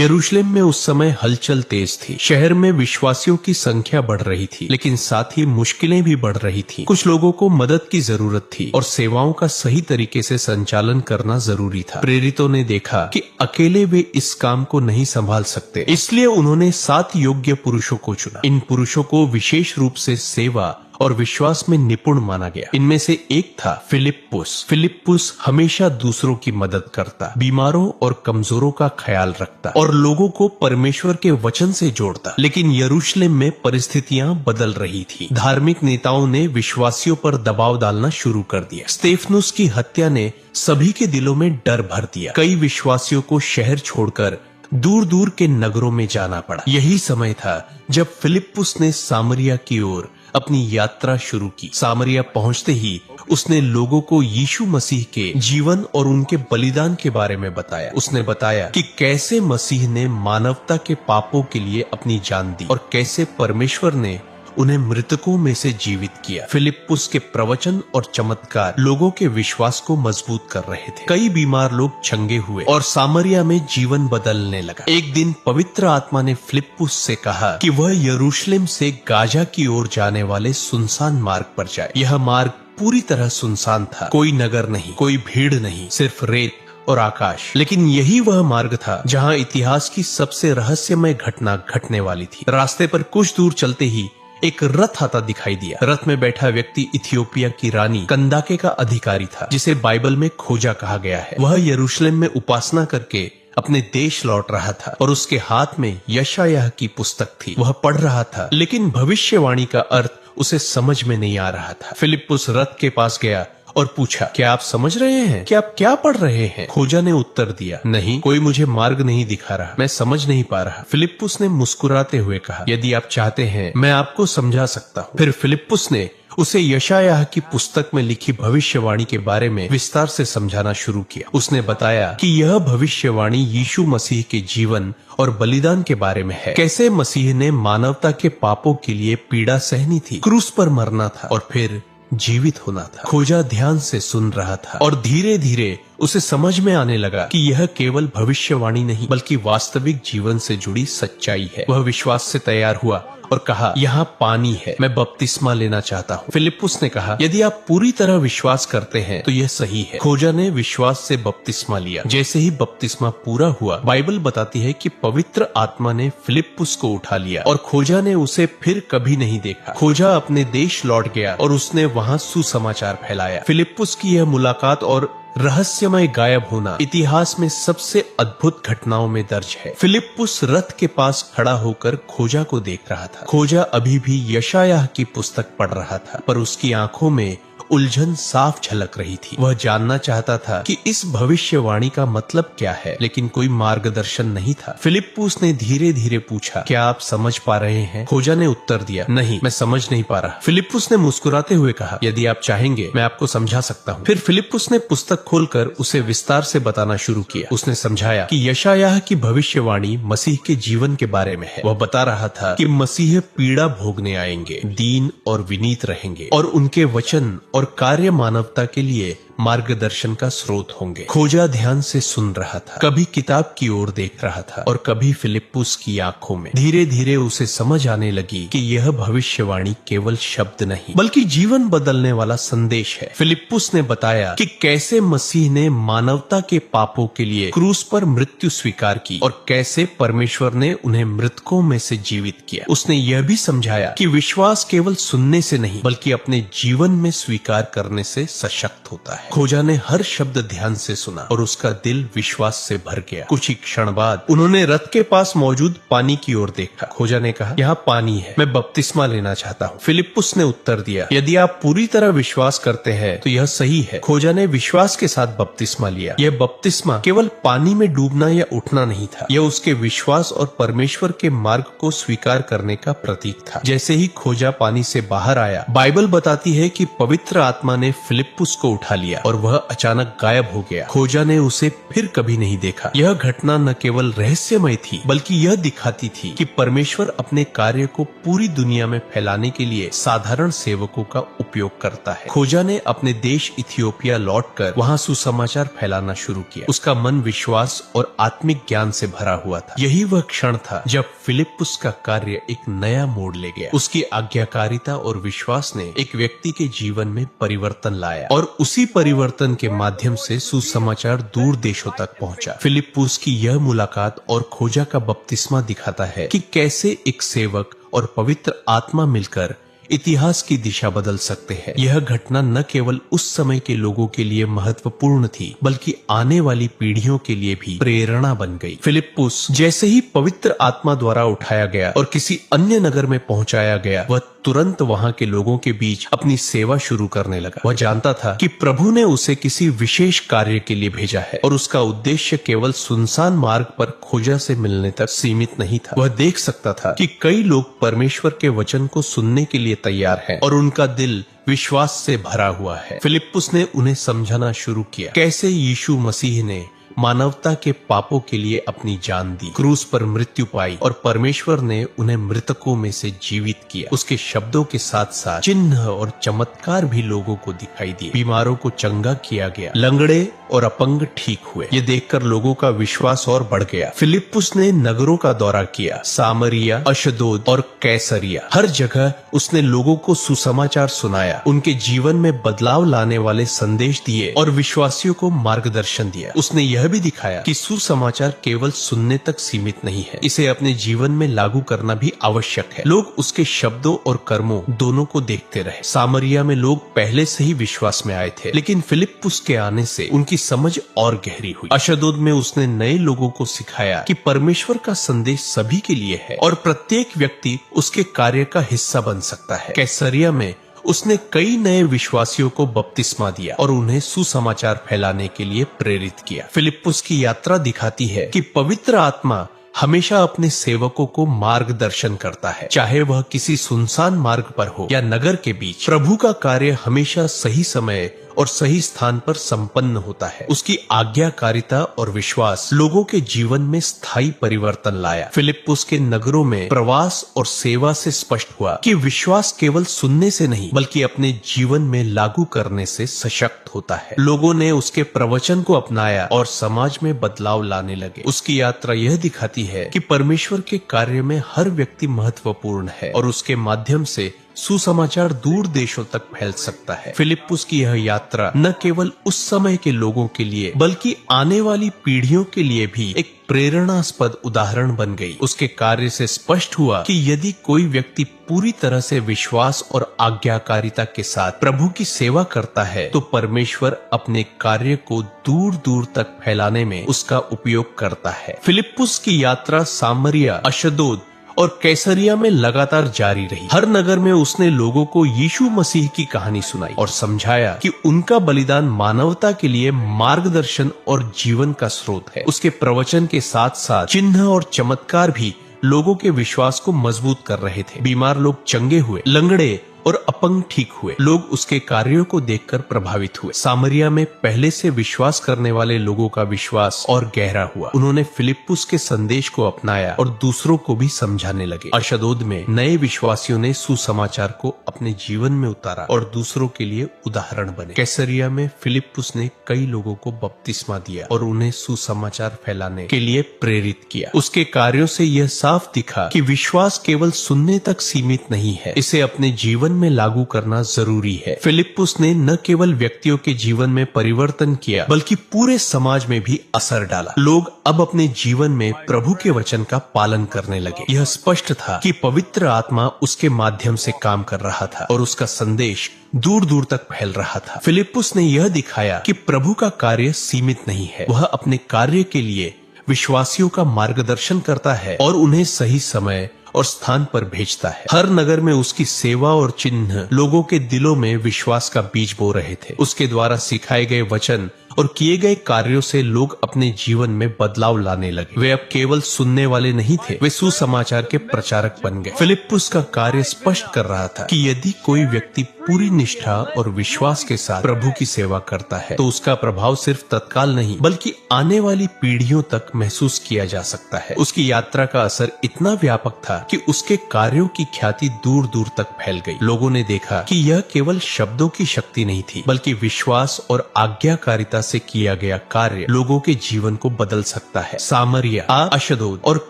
यरूशलेम में उस समय हलचल तेज थी। शहर में विश्वासियों की संख्या बढ़ रही थी, लेकिन साथ ही मुश्किलें भी बढ़ रही थी। कुछ लोगों को मदद की जरूरत थी और सेवाओं का सही तरीके से संचालन करना जरूरी था। प्रेरितों ने देखा कि अकेले वे इस काम को नहीं संभाल सकते, इसलिए उन्होंने 7 योग्य पुरुषों को चुना। इन पुरुषों को विशेष रूप से सेवा और विश्वास में निपुण माना गया। इनमें से एक था फिलिप्पुस। फिलिप्पुस हमेशा दूसरों की मदद करता, बीमारों और कमजोरों का ख्याल रखता और लोगों को परमेश्वर के वचन से जोड़ता। लेकिन यरूशलेम में परिस्थितियां बदल रही थी। धार्मिक नेताओं ने विश्वासियों पर दबाव डालना शुरू कर दिया। स्तेफनुस की हत्या ने सभी के दिलों में डर भर दिया। कई विश्वासियों को शहर छोड़कर दूर दूर के नगरों में जाना पड़ा। यही समय था जब फिलिप्पुस ने सामरिया की ओर अपनी यात्रा शुरू की। सामरिया पहुंचते ही उसने लोगों को यीशु मसीह के जीवन और उनके बलिदान के बारे में बताया। उसने बताया कि कैसे मसीह ने मानवता के पापों के लिए अपनी जान दी और कैसे परमेश्वर ने उन्हें मृतकों में से जीवित किया। फिलिप्पुस के प्रवचन और चमत्कार लोगों के विश्वास को मजबूत कर रहे थे। कई बीमार लोग चंगे हुए और सामरिया में जीवन बदलने लगा। एक दिन पवित्र आत्मा ने फिलिप्पुस से कहा कि वह यरूशलेम से गाजा की ओर जाने वाले सुनसान मार्ग पर जाए। यह मार्ग पूरी तरह सुनसान था। कोई नगर नहीं, कोई भीड़ नहीं, सिर्फ रेत और आकाश। लेकिन यही वह मार्ग था जहाँ इतिहास की सबसे रहस्यमय घटना घटने वाली थी। रास्ते पर कुछ दूर चलते ही एक रथ आता दिखाई दिया। रथ में बैठा व्यक्ति इथियोपिया की रानी कंदाके का अधिकारी था, जिसे बाइबल में खोजा कहा गया है। वह यरूशलेम में उपासना करके अपने देश लौट रहा था और उसके हाथ में यशायाह की पुस्तक थी। वह पढ़ रहा था, लेकिन भविष्यवाणी का अर्थ उसे समझ में नहीं आ रहा था। फिलिप्पुस रथ के पास गया और पूछा, क्या आप समझ रहे हैं कि आप क्या पढ़ रहे हैं? खोजा ने उत्तर दिया, नहीं, कोई मुझे मार्ग नहीं दिखा रहा, मैं समझ नहीं पा रहा। फिलिप्पुस ने मुस्कुराते हुए कहा, यदि आप चाहते हैं मैं आपको समझा सकता हूँ। फिर फिलिप्पुस ने उसे यशायाह की पुस्तक में लिखी भविष्यवाणी के बारे में विस्तार से समझाना शुरू किया। उसने बताया कि यह भविष्यवाणी यीशु मसीह के जीवन और बलिदान के बारे में है। कैसे मसीह ने मानवता के पापों के लिए पीड़ा सहनी थी, क्रूस पर मरना था और फिर जीवित होना था। खोजा ध्यान से सुन रहा था और धीरे धीरे उसे समझ में आने लगा कि यह केवल भविष्यवाणी नहीं बल्कि वास्तविक जीवन से जुड़ी सच्चाई है। वह विश्वास से तैयार हुआ और कहा, यहाँ पानी है, मैं बपतिस्मा लेना चाहता हूँ। फिलिप्पुस ने कहा, यदि आप पूरी तरह विश्वास करते हैं तो यह सही है। खोजा ने विश्वास से बपतिस्मा लिया। जैसे ही बपतिस्मा पूरा हुआ, बाइबल बताती है कि पवित्र आत्मा ने फिलिप्पुस को उठा लिया और खोजा ने उसे फिर कभी नहीं देखा। खोजा अपने देश लौट गया और उसने वहाँ सुसमाचार फैलाया। फिलिप्पुस की यह मुलाकात और रहस्यमय गायब होना इतिहास में सबसे अद्भुत घटनाओं में दर्ज है। फिलिप्पुस रथ के पास खड़ा होकर खोजा को देख रहा था। खोजा अभी भी यशायाह की पुस्तक पढ़ रहा था, पर उसकी आंखों में उलझन साफ झलक रही थी। वह जानना चाहता था कि इस भविष्यवाणी का मतलब क्या है, लेकिन कोई मार्गदर्शन नहीं था। फिलिप्पुस ने धीरे धीरे पूछा, क्या आप समझ पा रहे हैं? खोजा ने उत्तर दिया, नहीं, मैं समझ नहीं पा रहा। फिलिप्पुस ने मुस्कुराते हुए कहा, यदि आप चाहेंगे मैं आपको समझा सकता हूँ। फिर फिलिप्पुस ने पुस्तक खोलकर उसे विस्तार से बताना शुरू किया। उसने समझाया कि यशायाह की भविष्यवाणी मसीह के जीवन के बारे में है। वह बता रहा था कि मसीह पीड़ा भोगने आएंगे, दीन और विनीत रहेंगे और उनके वचन और कार्य मानवता के लिए मार्गदर्शन का स्रोत होंगे। खोजा ध्यान से सुन रहा था, कभी किताब की ओर देख रहा था और कभी फिलिप्पुस की आंखों में। धीरे धीरे उसे समझ आने लगी कि यह भविष्यवाणी केवल शब्द नहीं बल्कि जीवन बदलने वाला संदेश है। फिलिप्पुस ने बताया कि कैसे मसीह ने मानवता के पापों के लिए क्रूस पर मृत्यु स्वीकार की और कैसे परमेश्वर ने उन्हें मृतकों में से जीवित किया। उसने यह भी समझाया कि विश्वास केवल सुनने से नहीं बल्कि अपने जीवन में स्वीकार करने से सशक्त होता है। खोजा ने हर शब्द ध्यान से सुना और उसका दिल विश्वास से भर गया। कुछ ही क्षण बाद उन्होंने रथ के पास मौजूद पानी की ओर देखा। खोजा ने कहा, यहाँ पानी है, मैं बपतिस्मा लेना चाहता हूँ। फिलिप्पुस ने उत्तर दिया, यदि आप पूरी तरह विश्वास करते हैं तो यह सही है। खोजा ने विश्वास के साथ बपतिस्मा लिया। यह बपतिस्मा केवल पानी में डूबना या उठना नहीं था, यह उसके विश्वास और परमेश्वर के मार्ग को स्वीकार करने का प्रतीक था। जैसे ही खोजा पानी से बाहर आया, बाइबल बताती है कि पवित्र आत्मा ने फिलिप्पुस को उठा लिया दिया और वह अचानक गायब हो गया। खोजा ने उसे फिर कभी नहीं देखा। यह घटना न केवल रहस्यमय थी बल्कि यह दिखाती थी कि परमेश्वर अपने कार्य को पूरी दुनिया में फैलाने के लिए साधारण सेवकों का उपयोग करता है। खोजा ने अपने देश इथियोपिया लौटकर वहां सुसमाचार फैलाना शुरू किया। उसका मन विश्वास और आत्मिक ज्ञान से भरा हुआ था। यही वह क्षण था जब फिलिप्पुस का कार्य एक नया मोड़ ले गया। उसकी आज्ञाकारिता और विश्वास ने एक व्यक्ति के जीवन में परिवर्तन लाया और उसी परिवर्तन के माध्यम से सुसमाचार दूर देशों तक पहुंचा। फिलिप्पुस की यह मुलाकात और खोजा का बपतिस्मा दिखाता है कि कैसे एक सेवक और पवित्र आत्मा मिलकर इतिहास की दिशा बदल सकते हैं। यह घटना न केवल उस समय के लोगों के लिए महत्वपूर्ण थी बल्कि आने वाली पीढ़ियों के लिए भी प्रेरणा बन गई। फिलिप्पुस जैसे ही पवित्र आत्मा द्वारा उठाया गया और किसी अन्य नगर में पहुंचाया गया, वह तुरंत वहां के लोगों के बीच अपनी सेवा शुरू करने लगा। वह जानता था कि प्रभु ने उसे किसी विशेष कार्य के लिए भेजा है और उसका उद्देश्य केवल सुनसान मार्ग पर खोजा से मिलने तक सीमित नहीं था। वह देख सकता था कि कई लोग परमेश्वर के वचन को सुनने के लिए तैयार हैं और उनका दिल विश्वास से भरा हुआ है। फिलिप्पुस ने उन्हें समझाना शुरू किया कैसे यीशु मसीह ने मानवता के पापों के लिए अपनी जान दी, क्रूस पर मृत्यु पाई और परमेश्वर ने उन्हें मृतकों में से जीवित किया। उसके शब्दों के साथ साथ चिन्ह और चमत्कार भी लोगों को दिखाई दिए। बीमारों को चंगा किया गया, लंगड़े और अपंग ठीक हुए। ये देखकर लोगों का विश्वास और बढ़ गया। फिलिप्पुस ने नगरों का दौरा किया, सामरिया, अशदोद और कैसरिया। हर जगह उसने लोगों को सुसमाचार सुनाया, उनके जीवन में बदलाव लाने वाले संदेश दिए और विश्वासियों को मार्गदर्शन दिया। उसने यह भी दिखाया कि सुसमाचार केवल सुनने तक सीमित नहीं है, इसे अपने जीवन में लागू करना भी आवश्यक है। लोग उसके शब्दों और कर्मों दोनों को देखते रहे। सामरिया में लोग पहले से ही विश्वास में आए थे, लेकिन फिलिप्पुस के आने से उनकी समझ और गहरी हुई। अशदोद में उसने नए लोगों को सिखाया कि परमेश्वर का संदेश सभी के लिए है और प्रत्येक व्यक्ति उसके कार्य का हिस्सा बन सकता है। कैसरिया में उसने कई नए विश्वासियों को बपतिस्मा दिया और उन्हें सुसमाचार फैलाने के लिए प्रेरित किया। फिलिप्पुस की यात्रा दिखाती है कि पवित्र आत्मा हमेशा अपने सेवकों को मार्गदर्शन करता है, चाहे वह किसी सुनसान मार्ग पर हो या नगर के बीच। प्रभु का कार्य हमेशा सही समय और सही स्थान पर संपन्न होता है। उसकी आज्ञाकारिता और विश्वास लोगों के जीवन में स्थायी परिवर्तन लाया। फिलिप्पुस के नगरों में प्रवास और सेवा से स्पष्ट हुआ कि विश्वास केवल सुनने से नहीं बल्कि अपने जीवन में लागू करने से सशक्त होता है। लोगों ने उसके प्रवचन को अपनाया और समाज में बदलाव लाने लगे। उसकी यात्रा यह दिखाती है कि परमेश्वर के कार्य में हर व्यक्ति महत्वपूर्ण है और उसके माध्यम से सुसमाचार दूर देशों तक फैल सकता है। फिलिप्पुस की यह यात्रा न केवल उस समय के लोगों के लिए बल्कि आने वाली पीढ़ियों के लिए भी एक प्रेरणास्पद उदाहरण बन गई। उसके कार्य से स्पष्ट हुआ कि यदि कोई व्यक्ति पूरी तरह से विश्वास और आज्ञाकारिता के साथ प्रभु की सेवा करता है तो परमेश्वर अपने कार्य को दूर दूर तक फैलाने में उसका उपयोग करता है। फिलिप्पुस की यात्रा सामरिया, अशदोद और कैसरिया में लगातार जारी रही। हर नगर में उसने लोगों को यीशु मसीह की कहानी सुनाई और समझाया कि उनका बलिदान मानवता के लिए मार्गदर्शन और जीवन का स्रोत है। उसके प्रवचन के साथ साथ चिन्ह और चमत्कार भी लोगों के विश्वास को मजबूत कर रहे थे। बीमार लोग चंगे हुए, लंगड़े और अपंग ठीक हुए। लोग उसके कार्यों को देखकर प्रभावित हुए। सामरिया में पहले से विश्वास करने वाले लोगों का विश्वास और गहरा हुआ। उन्होंने फिलिप्पुस के संदेश को अपनाया और दूसरों को भी समझाने लगे। अशदोद में नए विश्वासियों ने सुसमाचार को अपने जीवन में उतारा और दूसरों के लिए उदाहरण बने। कैसरिया में फिलिप्पुस ने कई लोगों को बपतिस्मा दिया और उन्हें सुसमाचार फैलाने के लिए प्रेरित किया। उसके कार्यों से यह साफ दिखा कि विश्वास केवल सुनने तक सीमित नहीं है, इसे अपने जीवन में लागू करना जरूरी है। फिलिप्पुस ने न केवल व्यक्तियों के जीवन में परिवर्तन किया बल्कि पूरे समाज में भी असर डाला। लोग अब अपने जीवन में प्रभु के वचन का पालन करने लगे। यह स्पष्ट था कि पवित्र आत्मा उसके माध्यम से काम कर रहा था और उसका संदेश दूर दूर तक फैल रहा था। फिलिप्पुस ने यह दिखाया कि प्रभु का कार्य सीमित नहीं है, वह अपने कार्य के लिए विश्वासियों का मार्गदर्शन करता है और उन्हें सही समय और स्थान पर भेजता है। हर नगर में उसकी सेवा और चिन्ह लोगों के दिलों में विश्वास का बीज बो रहे थे। उसके द्वारा सिखाए गए वचन और किए गए कार्यों से लोग अपने जीवन में बदलाव लाने लगे। वे अब केवल सुनने वाले नहीं थे, वे सुसमाचार के प्रचारक बन गए। फिलिप्पुस का कार्य स्पष्ट कर रहा था कि यदि कोई व्यक्ति पूरी निष्ठा और विश्वास के साथ प्रभु की सेवा करता है तो उसका प्रभाव सिर्फ तत्काल नहीं बल्कि आने वाली पीढ़ियों तक महसूस किया जा सकता है। उसकी यात्रा का असर इतना व्यापक था कि उसके कार्यों की ख्याति दूर दूर तक फैल गई। लोगों ने देखा कि यह केवल शब्दों की शक्ति नहीं थी बल्कि विश्वास और आज्ञाकारिता से किया गया कार्य लोगों के जीवन को बदल सकता है। सामरिया, अशदोद और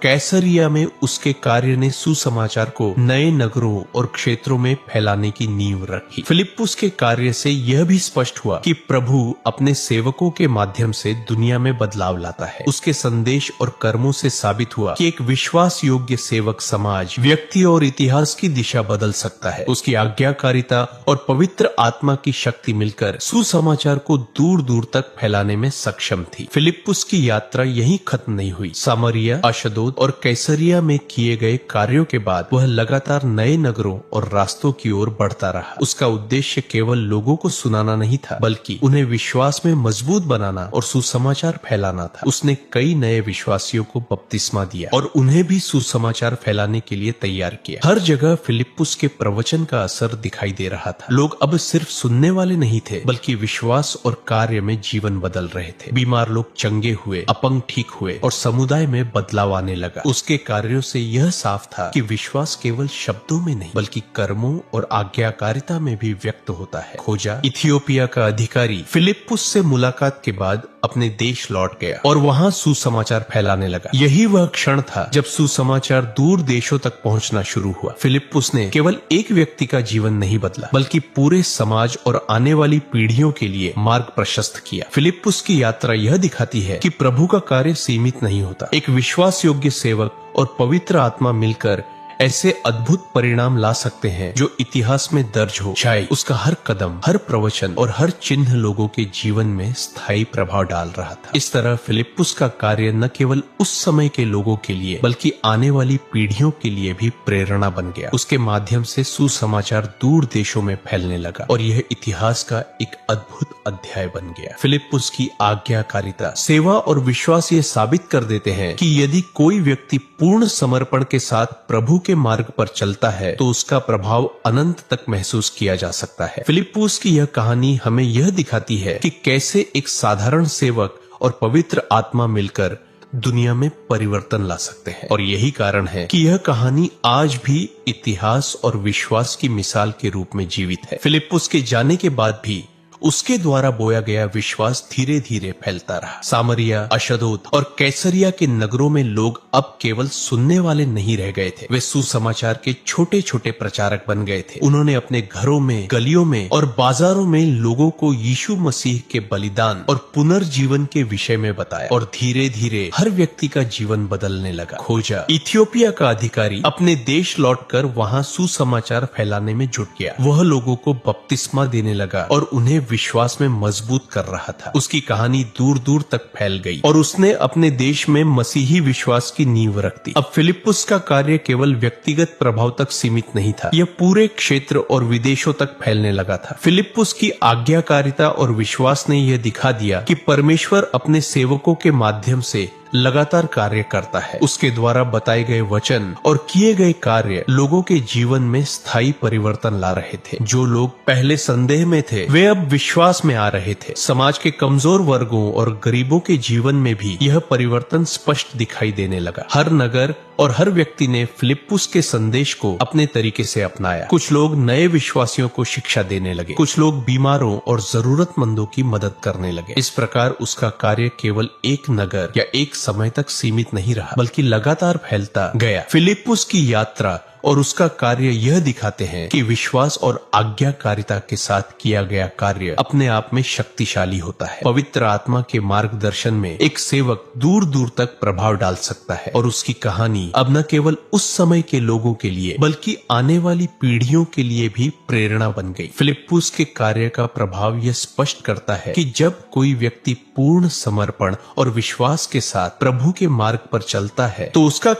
कैसरिया में उसके कार्य ने सुसमाचार को नए नगरों और क्षेत्रों में फैलाने की नींव रखी। फिलिप्पुस के कार्य से यह भी स्पष्ट हुआ कि प्रभु अपने सेवकों के माध्यम से दुनिया में बदलाव लाता है। उसके संदेश और कर्मों से साबित हुआ कि एक विश्वास योग्य सेवक समाज, व्यक्ति और इतिहास की दिशा बदल सकता है। उसकी आज्ञाकारिता और पवित्र आत्मा की शक्ति मिलकर सुसमाचार को दूर दूर तक फैलाने में सक्षम थी। फिलिप्पुस की यात्रा यहीं खत्म नहीं हुई। सामरिया, अशदोद और कैसरिया में किए गए कार्यों के बाद वह लगातार नए नगरों और रास्तों की ओर बढ़ता रहा। उसका उद्देश्य केवल लोगों को सुनाना नहीं था बल्कि उन्हें विश्वास में मजबूत बनाना और सुसमाचार फैलाना था। उसने कई नए विश्वासियों को बपतिस्मा दिया और उन्हें भी सुसमाचार फैलाने के लिए तैयार किया। हर जगह फिलिप्पुस के प्रवचन का असर दिखाई दे रहा था। लोग अब सिर्फ सुनने वाले नहीं थे बल्कि विश्वास और कार्य में जीवन बदल रहे थे। बीमार लोग चंगे हुए, अपंग ठीक हुए और समुदाय में बदलाव आने लगा। उसके कार्यों से यह साफ था कि विश्वास केवल शब्दों में नहीं बल्कि कर्मों और आज्ञाकारिता में भी व्यक्त होता है। खोजा, इथियोपिया का अधिकारी फिलिप्पुस से मुलाकात के बाद अपने देश लौट गया और वहां सुसमाचार फैलाने लगा। यही वह क्षण था जब सुसमाचार दूर देशों तक पहुंचना शुरू हुआ। फिलिप्पुस ने केवल एक व्यक्ति का जीवन नहीं बदला बल्कि पूरे समाज और आने वाली पीढ़ियों के लिए मार्ग प्रशस्त किया। फिलिप्पुस की यात्रा यह दिखाती है कि प्रभु का कार्य सीमित नहीं होता। एक विश्वास योग्य सेवक और पवित्र आत्मा मिलकर ऐसे अद्भुत परिणाम ला सकते हैं जो इतिहास में दर्ज हो। शायद उसका हर कदम, हर प्रवचन और हर चिन्ह लोगों के जीवन में स्थायी प्रभाव डाल रहा था। इस तरह फिलिप्पुस का कार्य न केवल उस समय के लोगों के लिए बल्कि आने वाली पीढ़ियों के लिए भी प्रेरणा बन गया। उसके माध्यम से सुसमाचार दूर देशों में फैलने लगा और यह इतिहास का एक अद्भुत अध्याय बन गया। फिलिप्पुस की आज्ञाकारिता, सेवा और विश्वास ये साबित कर देते हैं कि यदि कोई व्यक्ति पूर्ण समर्पण के साथ प्रभु के मार्ग पर चलता है तो उसका प्रभाव अनंत तक महसूस किया जा सकता है। फिलिप्पुस की यह कहानी हमें यह दिखाती है कि कैसे एक साधारण सेवक और पवित्र आत्मा मिलकर दुनिया में परिवर्तन ला सकते हैं। और यही कारण है कि यह कहानी आज भी इतिहास और विश्वास की मिसाल के रूप में जीवित है। फिलिप्पुस के जाने के बाद भी उसके द्वारा बोया गया विश्वास धीरे धीरे फैलता रहा। सामरिया, अशदोद और कैसरिया के नगरों में लोग अब केवल सुनने वाले नहीं रह गए थे, वे सुसमाचार के छोटे छोटे प्रचारक बन गए थे। उन्होंने अपने घरों में, गलियों में और बाजारों में लोगों को यीशु मसीह के बलिदान और पुनर्जीवन के विषय में बताया और धीरे धीरे हर व्यक्ति का जीवन बदलने लगा। खोजा, इथियोपिया का अधिकारी अपने देश लौटकर वहां सुसमाचार फैलाने में जुट गया। वह लोगों को बपतिस्मा देने लगा और उन्हें विश्वास में मजबूत कर रहा था। उसकी कहानी दूर दूर तक फैल गई और उसने अपने देश में मसीही विश्वास की नींव रख दी। अब फिलिप्पुस का कार्य केवल व्यक्तिगत प्रभाव तक सीमित नहीं था, यह पूरे क्षेत्र और विदेशों तक फैलने लगा था। फिलिप्पुस की आज्ञाकारिता और विश्वास ने यह दिखा दिया कि परमेश्वर अपने सेवकों के माध्यम से लगातार कार्य करता है। उसके द्वारा बताए गए वचन और किए गए कार्य लोगों के जीवन में स्थायी परिवर्तन ला रहे थे। जो लोग पहले संदेह में थे वे अब विश्वास में आ रहे थे। समाज के कमजोर वर्गों और गरीबों के जीवन में भी यह परिवर्तन स्पष्ट दिखाई देने लगा। हर नगर और हर व्यक्ति ने फिलिप्पुस के संदेश को अपने तरीके से अपनाया। कुछ लोग नए विश्वासियों को शिक्षा देने लगे, कुछ लोग बीमारों और जरूरतमंदों की मदद करने लगे। इस प्रकार उसका कार्य केवल एक नगर या एक समय तक सीमित नहीं रहा बल्कि लगातार फैलता गया। फिलिप्पुस की यात्रा और उसका कार्य यह दिखाते हैं कि विश्वास और आज्ञाकारिता के साथ किया गया कार्य अपने आप में शक्तिशाली होता है। पवित्र आत्मा के मार्गदर्शन में एक सेवक दूर दूर तक प्रभाव डाल सकता है और उसकी कहानी अब न केवल उस समय के लोगों के लिए बल्कि आने वाली पीढ़ियों के लिए भी प्रेरणा बन गई। फिलिप्पुस के कार्य का प्रभाव यह स्पष्ट करता है कि जब कोई व्यक्ति पूर्ण समर्पण और विश्वास के साथ प्रभु के मार्ग पर चलता है तो उसका